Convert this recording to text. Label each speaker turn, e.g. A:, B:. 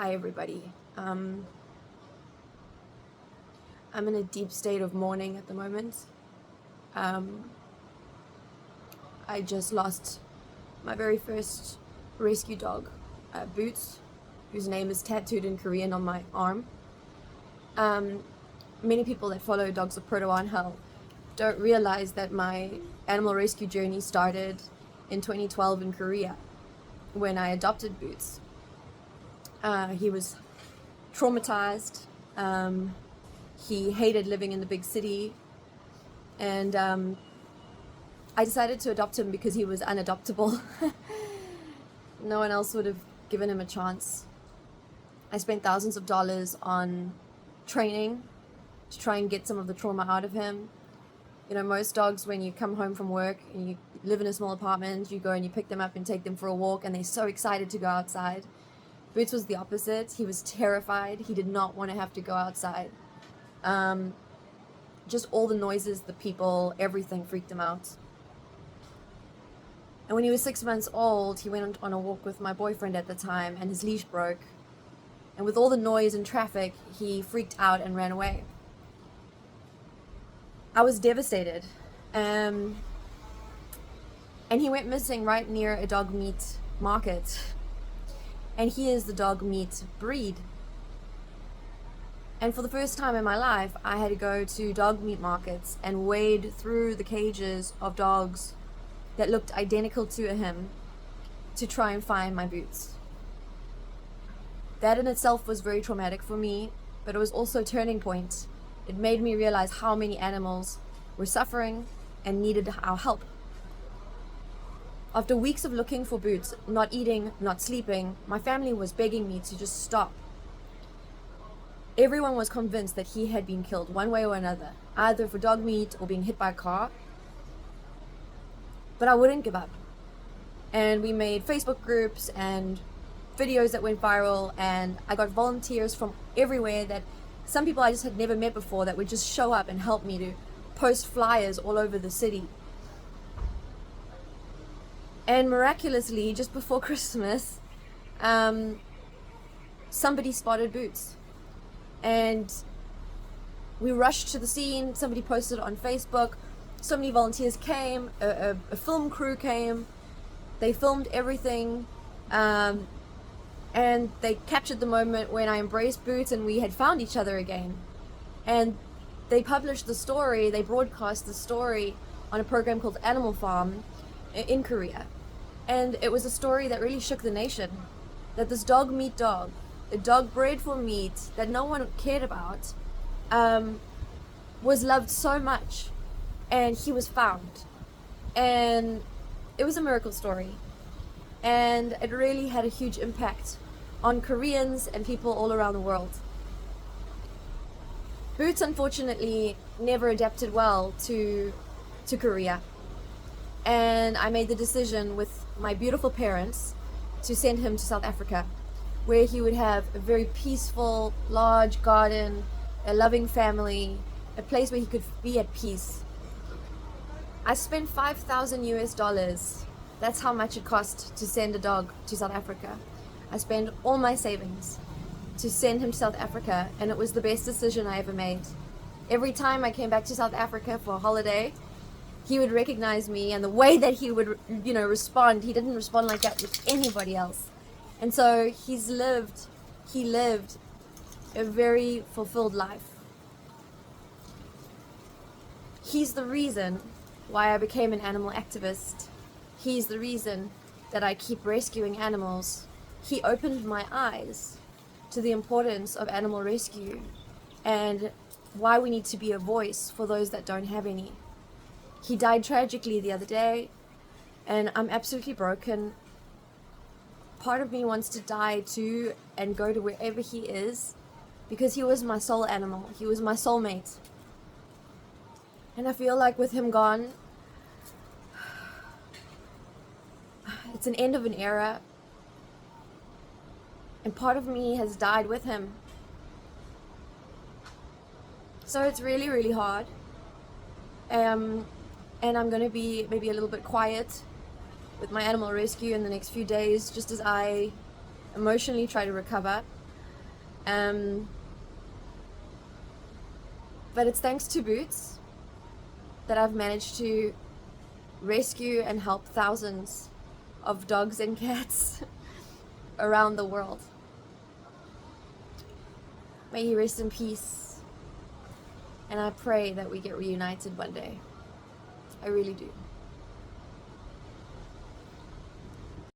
A: Hi, everybody. I'm in a deep state of mourning at the moment. Um, I just lost my very first rescue dog, Boots, whose name is tattooed in Korean on my arm. Many people that follow Dogs of Proto don't realize that my animal rescue journey started in 2012 in Korea when I adopted Boots. He was traumatized. He hated living in the big city, and I decided to adopt him because he was unadoptable. No one else would have given him a chance. I spent thousands of dollars on training to try and get some of the trauma out of him. You know, most dogs, when you come home from work and you live in a small apartment, you go and you pick them up and take them for a walk, and they're so excited to go outside. Boots was the opposite. He was terrified. He did not want to have to go outside. Just all the noises, the people, everything freaked him out. And when he was 6 months old, he went on a walk with my boyfriend at the time, and his leash broke. And with all the noise and traffic, he freaked out and ran away. I was devastated. And he went missing right near a dog meat market. And he is the dog meat breed. And for the first time in my life, I had to go to dog meat markets and wade through the cages of dogs that looked identical to him to try and find my Boots. That in itself was very traumatic for me, but it was also a turning point. It made me realize how many animals were suffering and needed our help. After weeks of looking for Boots, not eating, not sleeping, my family was begging me to just stop. Everyone was convinced that he had been killed one way or another, either for dog meat or being hit by a car. But I wouldn't give up. And we made Facebook groups and videos that went viral, and I got volunteers from everywhere, that some people I just had never met before, that would just show up and help me to post flyers all over the city. And miraculously, just before Christmas, somebody spotted Boots. And we rushed to the scene. Somebody posted it on Facebook. So many volunteers came. A film crew came. They filmed everything. And they captured the moment when I embraced Boots and we had found each other again. And they published the story. They broadcast the story on a program called Animal Farm in Korea. And it was a story that really shook the nation. That this dog meat dog, a dog bred for meat that no one cared about, was loved so much, and he was found. And it was a miracle story, and it really had a huge impact on Koreans and people all around the world. Boots unfortunately never adapted well to Korea, and I made the decision with my beautiful parents to send him to South Africa, where he would have a very peaceful, large garden, a loving family, a place where he could be at peace. I spent $5,000 US. That's how much it cost to send a dog to South Africa. I spent all my savings to send him to South Africa, and it was the best decision I ever made. Every time I came back to South Africa for a holiday, he would recognize me, and the way that he would, respond, he didn't respond like that with anybody else. And so he lived a very fulfilled life. He's the reason why I became an animal activist. He's the reason that I keep rescuing animals. He opened my eyes to the importance of animal rescue and why we need to be a voice for those that don't have any. He died tragically the other day, and I'm absolutely broken. Part of me wants to die too and go to wherever he is, because he was my soul animal. He was my soulmate. And I feel like with him gone, it's an end of an era, and part of me has died with him. So it's really, really hard. And I'm going to be maybe a little bit quiet with my animal rescue in the next few days, just as I emotionally try to recover. But it's thanks to Boots that I've managed to rescue and help thousands of dogs and cats around the world. May he rest in peace. And I pray that we get reunited one day. I really do.